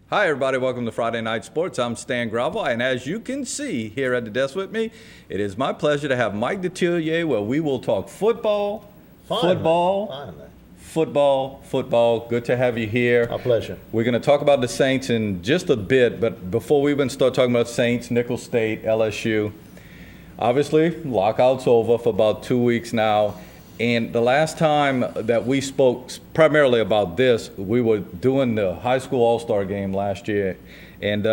Hi, everybody. Welcome to Friday Night Sports. I'm Stan Gravois, and as you can see here at the desk with me, it is my pleasure to have Mike Detillier, where we will talk football, football. Good to have you here. My pleasure. We're going to talk about the Saints in just a bit, but before we even start talking about Saints, Nicholls State, LSU, obviously, lockout's over for about 2 weeks now. And the last time that we spoke primarily about this, we were doing the high school all-star game last year. And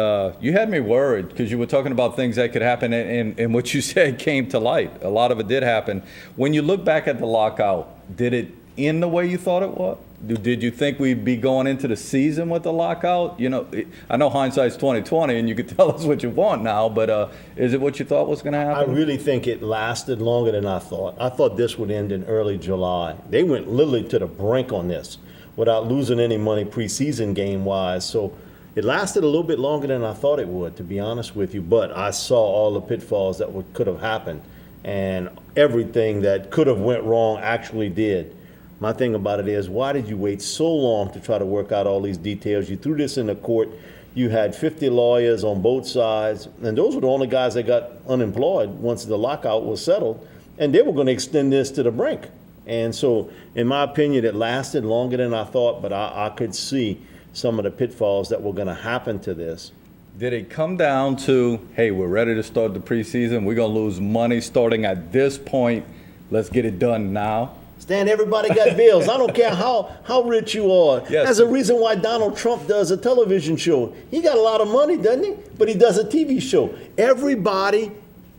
you had me worried because you were talking about things that could happen, and what you said came to light. A lot of it did happen. When you look back at the lockout, did it end the way you thought it was? Did you think we'd be going into the season with the lockout? You know, I know hindsight's 20/20, and you could tell us what you want now, but is it what you thought was going to happen? I really think it lasted longer than I thought. I thought this would end in early July. They went literally to the brink on this without losing any money preseason game-wise. So it lasted a little bit longer than I thought it would, to be honest with you. But I saw all the pitfalls that could have happened, and everything that could have went wrong actually did. My thing about it is, why did you wait so long to try to work out all these details? You threw this in the court. You had 50 lawyers on both sides, and those were the only guys that got unemployed once the lockout was settled, and they were going to extend this to the brink. And so, in my opinion, it lasted longer than I thought, but I could see some of the pitfalls that were going to happen to this. Did it come down to, hey, we're ready to start the preseason, we're going to lose money starting at this point, let's get it done now? Stan, everybody got bills. I don't care how rich you are. Yes. That's a reason why Donald Trump does a television show. He got a lot of money, doesn't he? But he does a TV show. Everybody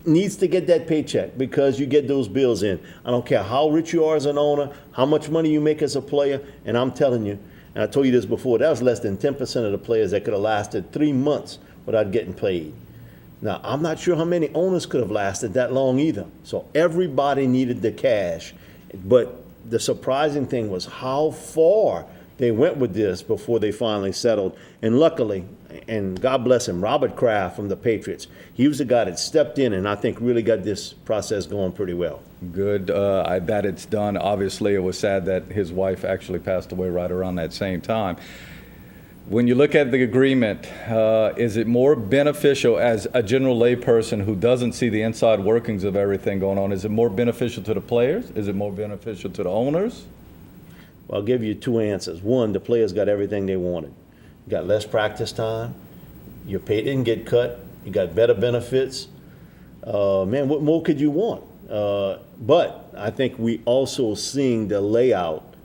needs to get that paycheck because you get those bills in. I don't care how rich you are as an owner, how much money you make as a player, and I'm telling you, and I told you this before, that was less than 10% of the players that could have lasted 3 months without getting paid. Now, I'm not sure how many owners could have lasted that long either. So everybody needed the cash. But the surprising thing was how far they went with this before they finally settled. And luckily, and God bless him, Robert Kraft from the Patriots, he was the guy that stepped in and I think really got this process going pretty well. Good that it's done. Obviously, it was sad that his wife actually passed away right around that same time. When you look at the agreement, is it more beneficial as a general layperson who doesn't see the inside workings of everything going on? Is it more beneficial to the players? Is it more beneficial to the owners? Well, I'll give you two answers. One, the players got everything they wanted. You got less practice time. Your pay didn't get cut. You got better benefits. Man, what more could you want? But I think we also seeing the layout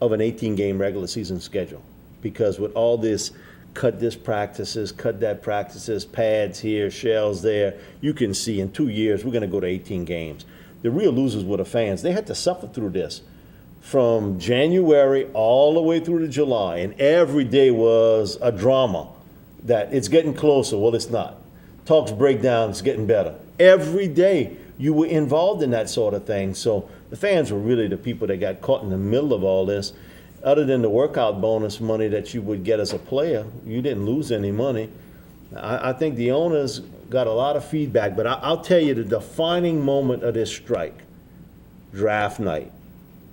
of an 18-game regular season schedule. Because with all this, cut this practices, cut that practices, pads here, shells there, you can see in 2 years we're going to go to 18 games. The real losers were the fans. They had to suffer through this from January all the way through to July, and every day was a drama that it's getting closer. Well, it's not. Talks break down, it's getting better. Every day you were involved in that sort of thing. So the fans were really the people that got caught in the middle of all this. Other than the workout bonus money that you would get as a player, you didn't lose any money. I think the owners got a lot of feedback, but I'll tell you the defining moment of this strike, draft night.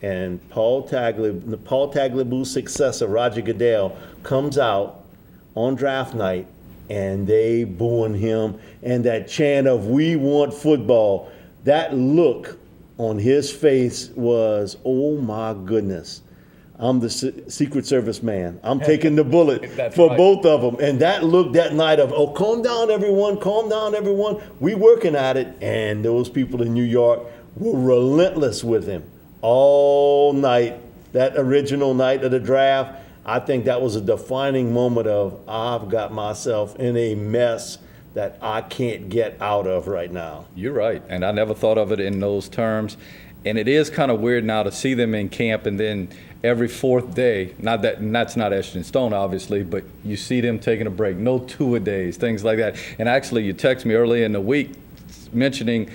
And Paul Tagliabue's successor, Roger Goodell, comes out on draft night, and they booing him, and that chant of "We want football," that look on his face was, oh my goodness. I'm the Secret Service man. I'm taking the bullet for both of them. And that look that night of, oh, calm down, everyone. Calm down, everyone. We working at it. And those people in New York were relentless with him all night. That original night of the draft, I think that was a defining moment of, I've got myself in a mess that I can't get out of right now. You're right. And I never thought of it in those terms. And it is kind of weird now to see them in camp and then every fourth day, and that's not etched in stone, obviously, but you see them taking a break, no two-a-days, things like that. And actually, you text me early in the week mentioning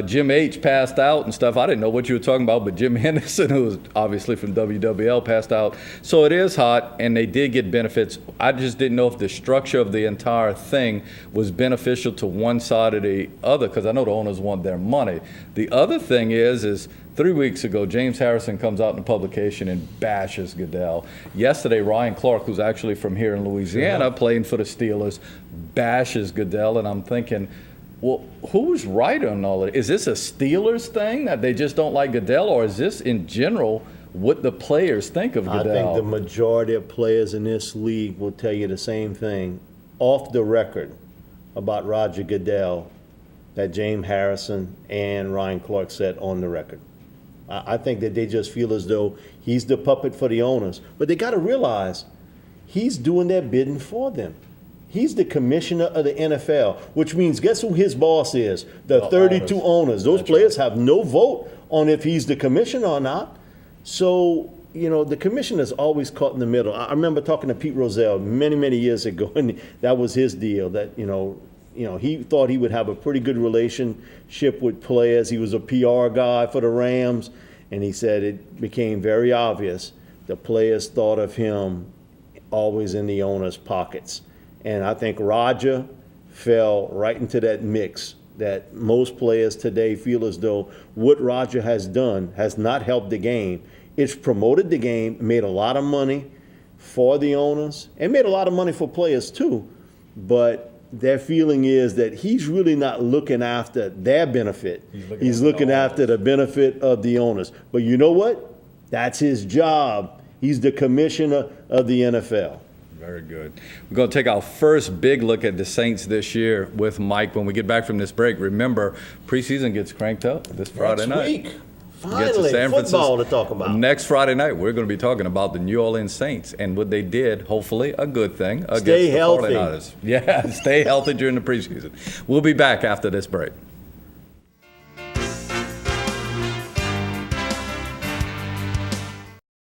Jim H passed out and stuff. I didn't know what you were talking about, but Jim Henderson, who was obviously from WWL, passed out. So it is hot, and they did get benefits. I just didn't know if the structure of the entire thing was beneficial to one side or the other, because I know the owners want their money. The other thing is 3 weeks ago, James Harrison comes out in a publication and bashes Goodell. Yesterday, Ryan Clark, who's actually from here in Louisiana, playing for the Steelers, bashes Goodell, and I'm thinking, well, who's right on all of it? Is this a Steelers thing that they just don't like Goodell, or is this in general what the players think of Goodell? I think the majority of players in this league will tell you the same thing off the record about Roger Goodell that James Harrison and Ryan Clark said on the record. I think that they just feel as though he's the puppet for the owners. But they got to realize he's doing their bidding for them. He's the commissioner of the NFL, which means guess who his boss is? The 32 owners. Those players have no vote on if he's the commissioner or not. So, the commissioner's always caught in the middle. I remember talking to Pete Rozelle many, many years ago, and that was his deal, that, he thought he would have a pretty good relationship with players. He was a PR guy for the Rams, and he said it became very obvious the players thought of him always in the owner's pockets. And I think Roger fell right into that mix that most players today feel as though what Roger has done has not helped the game. It's promoted the game, made a lot of money for the owners, and made a lot of money for players too. But their feeling is that he's really not looking after their benefit. He's looking after the benefit of the owners. But you know what? That's his job. He's the commissioner of the NFL. Very good. We're going to take our first big look at the Saints this year with Mike when we get back from this break. Remember, preseason gets cranked up this Friday night. Next week. Finally, football to talk about. Next Friday night, we're going to be talking about the New Orleans Saints and what they did, hopefully a good thing, against stay the healthy. 49ers. Yeah, stay healthy during the preseason. We'll be back after this break.